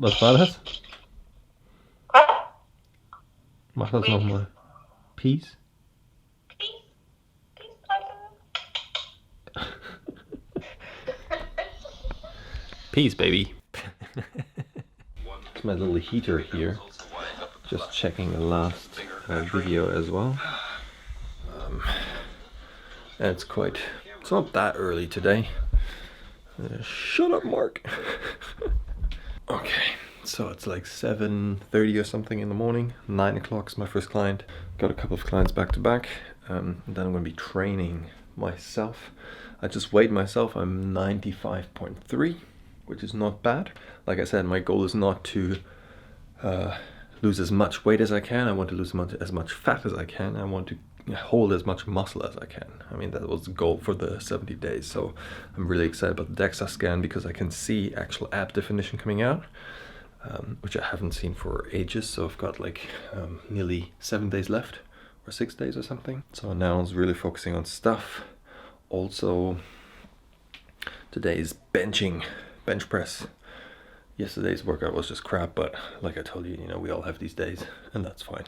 Was war das? Mach das nochmal. Peace? Peace, baby. It's my little heater here. Just checking the last video as well. And it's not that early today. Shut up, Mark. Okay, so it's like 7:30 or something in the morning. 9 o'clock is my first client. Got a couple of clients back to back. And then I'm going to be training myself. I just weighed myself. I'm 95.3, which is not bad. Like I said, my goal is not to lose as much weight as I can. I want to lose as much fat as I can. I want to hold as much muscle as I can. I mean, that was the goal for the 70 days. So I'm really excited about the DEXA scan because I can see actual ab definition coming out, which I haven't seen for ages. So I've got like nearly 7 days left, or 6 days or something. So now I was really focusing on stuff. Also, today is bench press. Yesterday's workout was just crap, but like I told you, you know, we all have these days, and that's fine.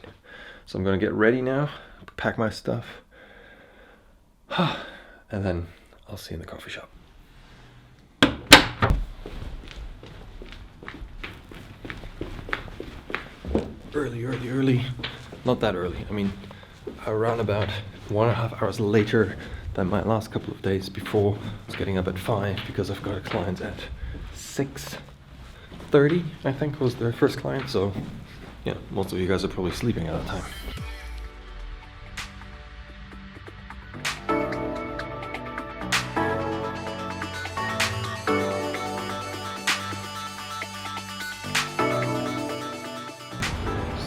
So I'm gonna get ready now, pack my stuff, and then I'll see you in the coffee shop. Early. Not that early. I mean, around about 1.5 hours later than my last couple of days before. I was getting up at 5 because I've got a client at 6:30, I think was their first client. So yeah, most of you guys are probably sleeping at that time.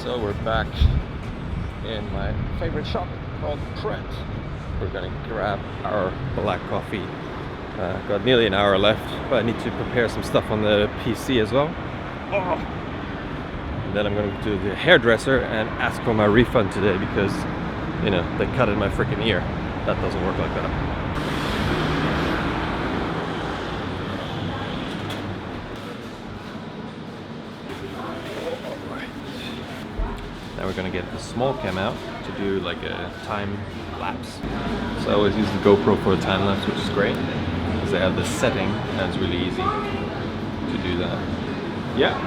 So we're back in my favorite shop called Trent. We're gonna grab our black coffee. Got nearly an hour left, but I need to prepare some stuff on the PC as well. And then I'm gonna go to the hairdresser and ask for my refund today because, you know, they cut in my freaking ear. That doesn't work like that. Now we're gonna get the small cam out to do like a time lapse. So I always use the GoPro for a time lapse, which is great because they have this setting and it's really easy to do that. Yeah.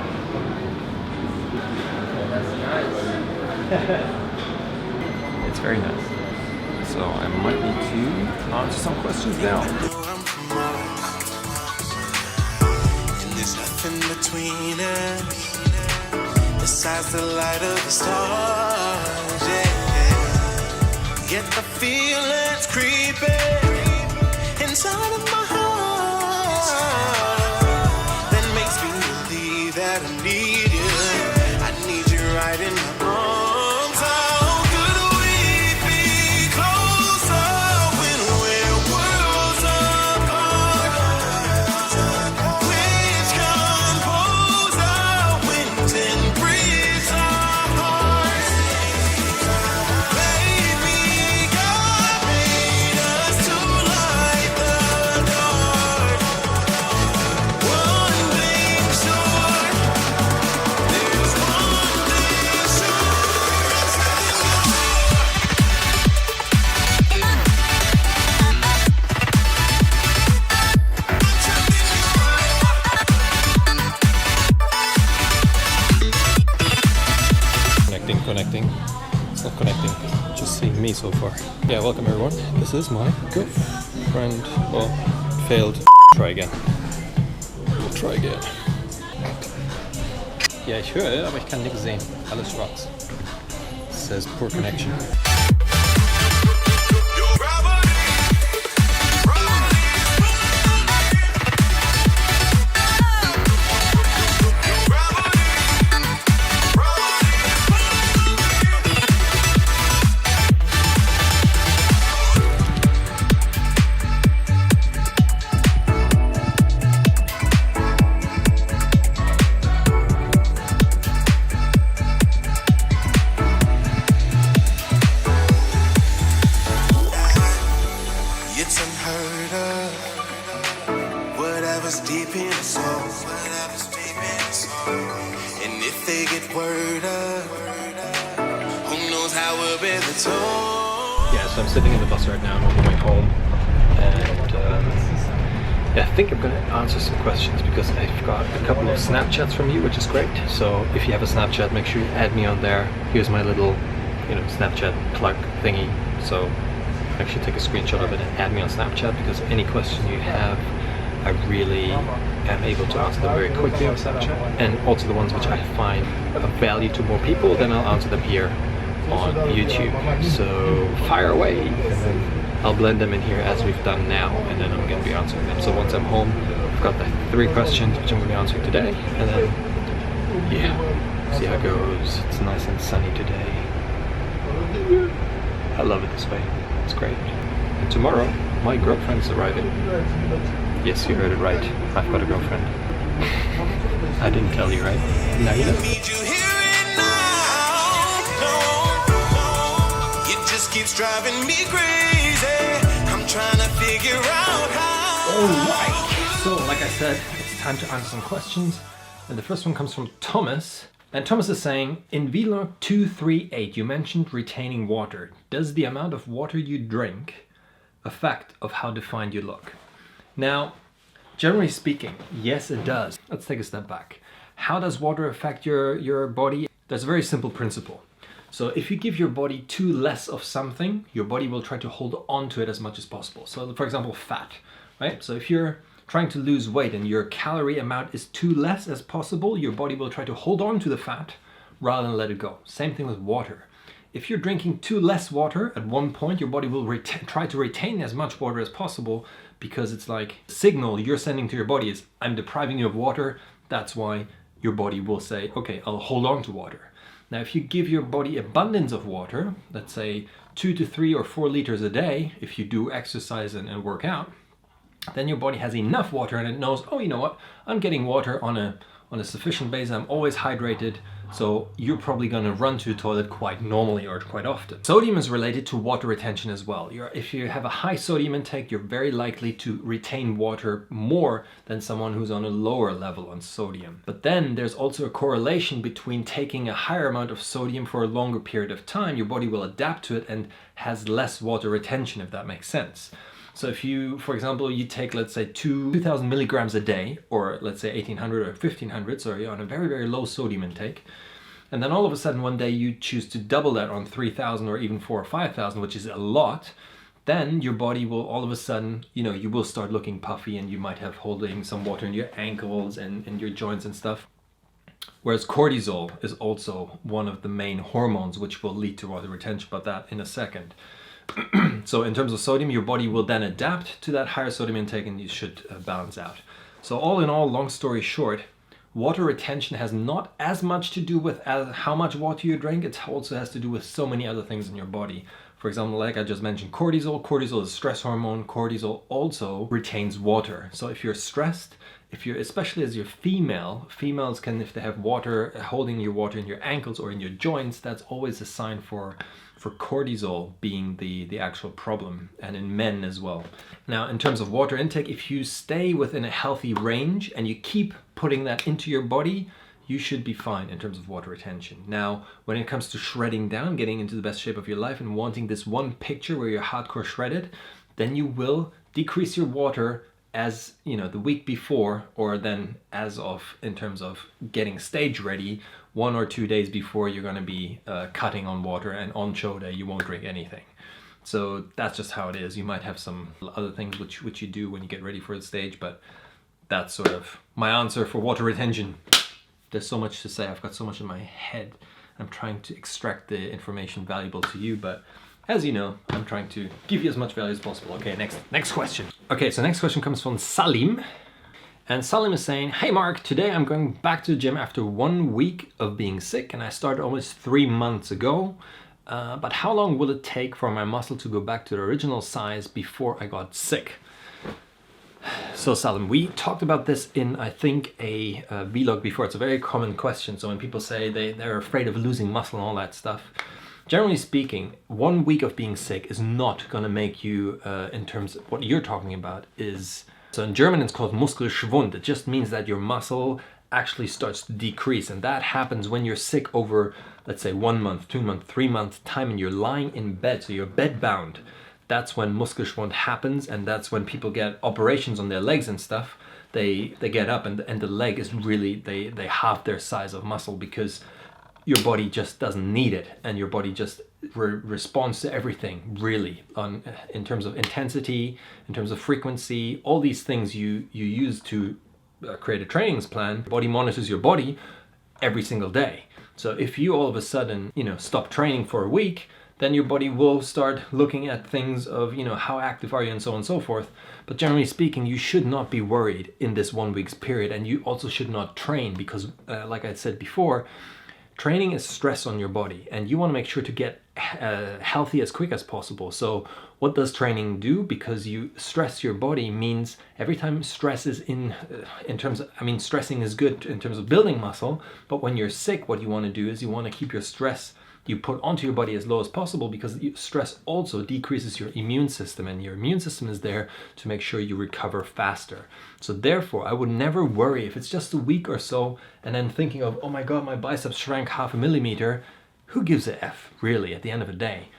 It's very nice. So I might need to answer some questions now. Between us, besides the light of the stars, yeah. Get the feelings creeping inside of my heart that makes me believe that I need you. I need you right in my arms. How could we be closer when we're worlds apart? Which composer went and breathes our hearts? Baby, God made us to light the dark. One thing sure, there's one thing sure. Connecting. It's not connecting. Just seeing me so far. Yeah, welcome everyone. This is my girlfriend. Well, failed. Try again. We'll try again. Ja, ich höre, aber ich kann nichts sehen. Alles schwarz. It says poor connection. It's unheard of. Whatever's deep in the soul. Whatever's deep And if they get word up, who knows how we'll be the tone. Yeah, so I'm sitting in the bus right now, I'm on my way home, and yeah, I think I'm going to answer some questions because I've got a couple of Snapchats from you, which is great. So if you have a Snapchat, make sure you add me on there. Here's my little, Snapchat plug thingy. So actually take a screenshot of it and add me on Snapchat, because any question you have, I really am able to answer them very quickly on Snapchat, and also the ones which I find of value to more people, then I'll answer them here on YouTube. So fire away, and then I'll blend them in here as we've done now, and then I'm going to be answering them. So once I'm home, I've got the 3 questions which I'm going to be answering today, and then yeah, see how it goes. It's nice and sunny today. I love it this way. It's great. And tomorrow, my girlfriend is arriving. Yes, you heard it right. I've got a girlfriend. I didn't tell you, right? Now you know. Need you here and now. No, it just keeps driving me crazy. I'm trying to figure out how. Alright, so like I said, it's time to answer some questions. And the first one comes from Thomas. And Thomas is saying, in vlog 238 you mentioned retaining water. Does the amount of water you drink affect of how defined you look? Now, generally speaking, yes it does. Let's take a step back. How does water affect your body? There's a very simple principle. So if you give your body too less of something, your body will try to hold on to it as much as possible. So for example, fat, right? So if you're trying to lose weight and your calorie amount is too less as possible, your body will try to hold on to the fat rather than let it go. Same thing with water. If you're drinking too less water, at one point your body will try to retain as much water as possible, because it's like a signal you're sending to your body is, I'm depriving you of water. That's why your body will say, okay, I'll hold on to water. Now, if you give your body abundance of water, let's say 2 to 3 or 4 liters a day, if you do exercise and work out, then your body has enough water and it knows, oh, you know what, I'm getting water on a sufficient basis, I'm always hydrated, so you're probably going to run to the toilet quite normally or quite often. Sodium is related to water retention as well. If you have a high sodium intake, you're very likely to retain water more than someone who's on a lower level on sodium. But then there's also a correlation between taking a higher amount of sodium for a longer period of time, your body will adapt to it and has less water retention, if that makes sense. So if you, for example, you take, let's say 2,000 milligrams a day, or let's say 1,800 or 1,500, so you're on a very, very low sodium intake, and then all of a sudden one day you choose to double that on 3,000 or even 4,000 or 5,000, which is a lot, then your body will all of a sudden, you will start looking puffy, and you might have holding some water in your ankles and your joints and stuff. Whereas cortisol is also one of the main hormones which will lead to water retention, but that in a second. So in terms of sodium, your body will then adapt to that higher sodium intake, and you should balance out. So all in all, long story short, water retention has not as much to do with how much water you drink. It also has to do with so many other things in your body. For example, like I just mentioned, cortisol. Cortisol is a stress hormone. Cortisol also retains water. So if you're stressed, especially as you're female, females can, if they have water, holding your water in your ankles or in your joints, that's always a sign for cortisol being the actual problem, and in men as well. Now, in terms of water intake, if you stay within a healthy range and you keep putting that into your body, you should be fine in terms of water retention. Now, when it comes to shredding down, getting into the best shape of your life and wanting this one picture where you're hardcore shredded, then you will decrease your water as the week before, or then in terms of getting stage ready, 1 or 2 days before you're going to be cutting on water, and on show day you won't drink anything. So that's just how it is. You might have some other things which you do when you get ready for the stage, but that's sort of my answer for water retention. There's so much to say. I've got so much in my head. I'm trying to extract the information valuable to you, but as you know, I'm trying to give you as much value as possible. Okay, next question. Okay, so next question comes from Salim. And Salim is saying, hey Mark, today I'm going back to the gym after 1 week of being sick, and I started almost 3 months ago. But how long will it take for my muscle to go back to the original size before I got sick? So Salim, we talked about this in, I think, a vlog before. It's a very common question. So when people say they're afraid of losing muscle and all that stuff, generally speaking, 1 week of being sick is not going to make you, in terms of what you're talking about, is... So in German it's called Muskelschwund. It just means that your muscle actually starts to decrease. And that happens when you're sick over, let's say, 1 month, 2 month, 3 month time, and you're lying in bed, so you're bed bound. That's when Muskelschwund happens, and that's when people get operations on their legs and stuff. They get up and the leg is really, they halve their size of muscle because your body just doesn't need it, and your body just responds to everything really in terms of intensity, in terms of frequency, all these things you use to create a training plan. Your body monitors your body every single day. So if you all of a sudden, stop training for a week, then your body will start looking at things of, how active are you and so on and so forth. But generally speaking, you should not be worried in this 1 week's period, and you also should not train because, like I said before, training is stress on your body, and you want to make sure to get healthy as quick as possible. So what does training do? Because you stress your body means every time stress is in terms of, stressing is good in terms of building muscle, but when you're sick, what you want to do is you want to keep your stress you put onto your body as low as possible, because stress also decreases your immune system, and your immune system is there to make sure you recover faster. So therefore, I would never worry if it's just a week or so and then thinking of, oh my God, my biceps shrank 0.5 millimeter. Who gives a F, really, at the end of the day?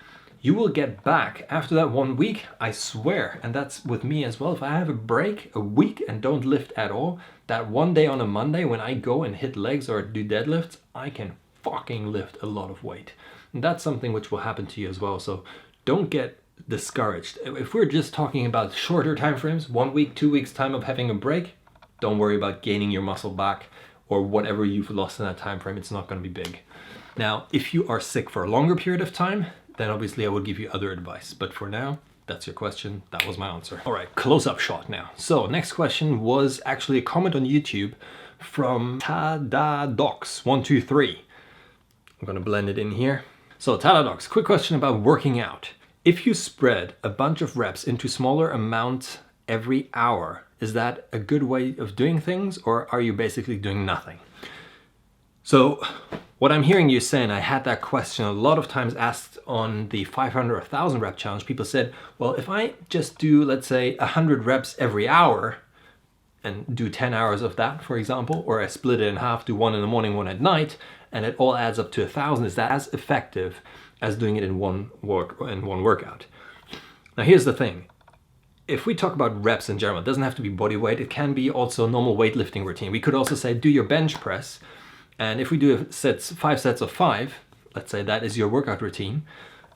You will get back after that 1 week, I swear, and that's with me as well. If I have a break, a week, and don't lift at all, that one day on a Monday when I go and hit legs or do deadlifts, I can fucking lift a lot of weight. And that's something which will happen to you as well. So don't get discouraged. If we're just talking about shorter time frames, 1 week, 2 weeks time of having a break, don't worry about gaining your muscle back or whatever you've lost in that time frame. It's not going to be big. Now, if you are sick for a longer period of time, then obviously I would give you other advice. But for now, that's your question. That was my answer. All right, close-up shot now. So next question was actually a comment on YouTube from Tadadox123. I'm going to blend it in here. So Tadadox, quick question about working out. If you spread a bunch of reps into smaller amounts every hour, is that a good way of doing things, or are you basically doing nothing? So what I'm hearing you saying, I had that question a lot of times asked on the 500 or 1000 rep challenge. People said, well, if I just do, let's say, 100 reps every hour and do 10 hours of that, for example, or I split it in half, do 1 in the morning, 1 at night, and it all adds up to 1,000, is that as effective as doing it in one workout? Now here's the thing. If we talk about reps in general, it doesn't have to be body weight. It can be also normal weightlifting routine. We could also say do your bench press. And if we do 5 sets of 5, let's say that is your workout routine,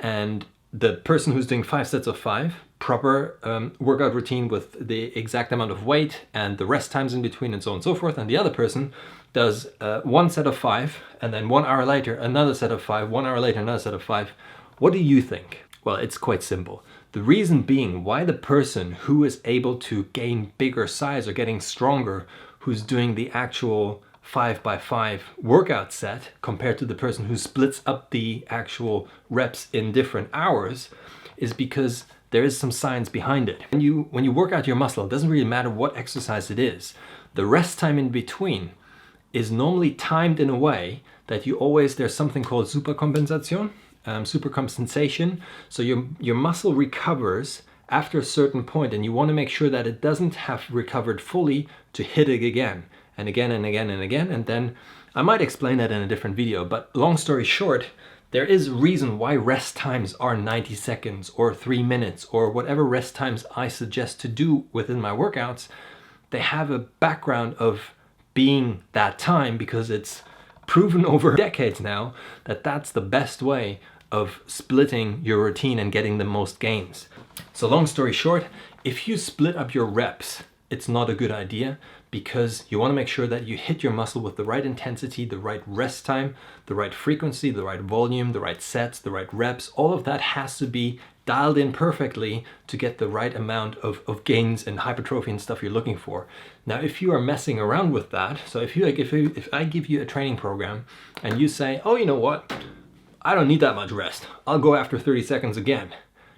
and the person who's doing 5 sets of 5, proper workout routine with the exact amount of weight and the rest times in between and so on and so forth, and the other person does 1 set of 5, and then 1 hour later another set of 5, 1 hour later another set of 5, what do you think? Well, it's quite simple. The reason being why the person who is able to gain bigger size or getting stronger, who's doing the actual 5x5 workout set compared to the person who splits up the actual reps in different hours, is because there is some science behind it. When you work out your muscle, it doesn't really matter what exercise it is. The rest time in between is normally timed in a way that there's something called supercompensation. So your muscle recovers after a certain point, and you want to make sure that it doesn't have recovered fully to hit it again and again and again and again. And then I might explain that in a different video, but long story short, there is a reason why rest times are 90 seconds or 3 minutes or whatever rest times I suggest to do within my workouts. They have a background of being that time because it's proven over decades now that that's the best way of splitting your routine and getting the most gains. So long story short, if you split up your reps, it's not a good idea, because you want to make sure that you hit your muscle with the right intensity, the right rest time, the right frequency, the right volume, the right sets, the right reps. All of that has to be dialed in perfectly to get the right amount of gains and hypertrophy and stuff you're looking for. Now, if you are messing around with that, so if I give you a training program and you say, oh, you know what? I don't need that much rest. I'll go after 30 seconds again.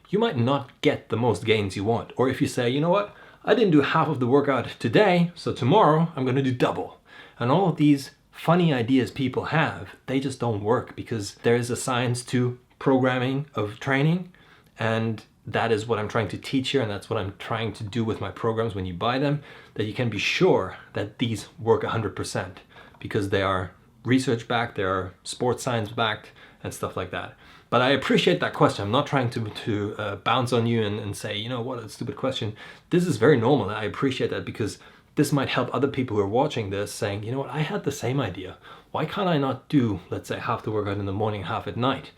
You might not get the most gains you want. Or if you say, you know what? I didn't do half of the workout today, so tomorrow I'm going to do double. And all of these funny ideas people have, they just don't work, because there is a science to programming of training, and that is what I'm trying to teach here, and that's what I'm trying to do with my programs when you buy them, that you can be sure that these work 100%. because they are research backed, they are sports science backed and stuff like that. But I appreciate that question. I'm not trying to bounce on you and say, you know, what a stupid question. This is very normal, and I appreciate that, because this might help other people who are watching this saying, you know what, I had the same idea. Why can't I not do, let's say, half the workout in the morning, half at night?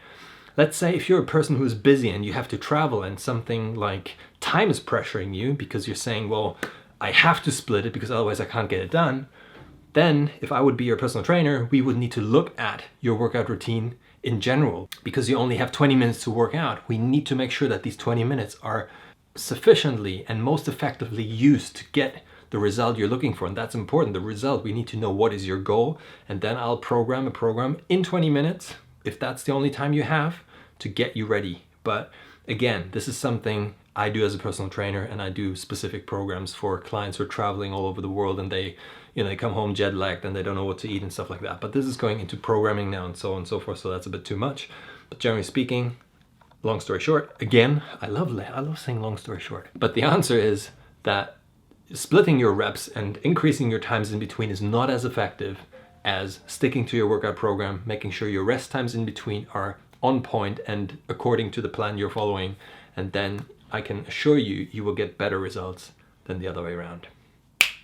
Let's say if you're a person who is busy and you have to travel and something like time is pressuring you because you're saying, well, I have to split it because otherwise I can't get it done. Then if I would be your personal trainer, we would need to look at your workout routine in general, because you only have 20 minutes to work out. We need to make sure that these 20 minutes are sufficiently and most effectively used to get the result you're looking for. And that's important, the result. We need to know what is your goal, and then I'll program a program in 20 minutes, if that's the only time you have, to get you ready. But again, this is something I do as a personal trainer, and I do specific programs for clients who are traveling all over the world, and they come home jet lagged and they don't know what to eat and stuff like that. But this is going into programming now and so on and so forth, so that's a bit too much. But generally speaking, long story short, again, I love saying long story short. But the answer is that splitting your reps and increasing your times in between is not as effective as sticking to your workout program, making sure your rest times in between are on point and according to the plan you're following, and then I can assure you, you will get better results than the other way around.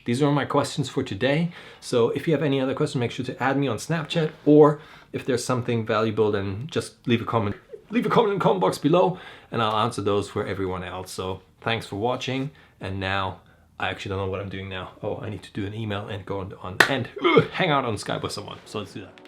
These are all my questions for today. So if you have any other questions, make sure to add me on Snapchat, or if there's something valuable, then just leave a comment. Leave a comment in the comment box below, and I'll answer those for everyone else. So thanks for watching, and now I actually don't know what I'm doing now. Oh, I need to do an email and go on and hang out on Skype with someone. So let's do that.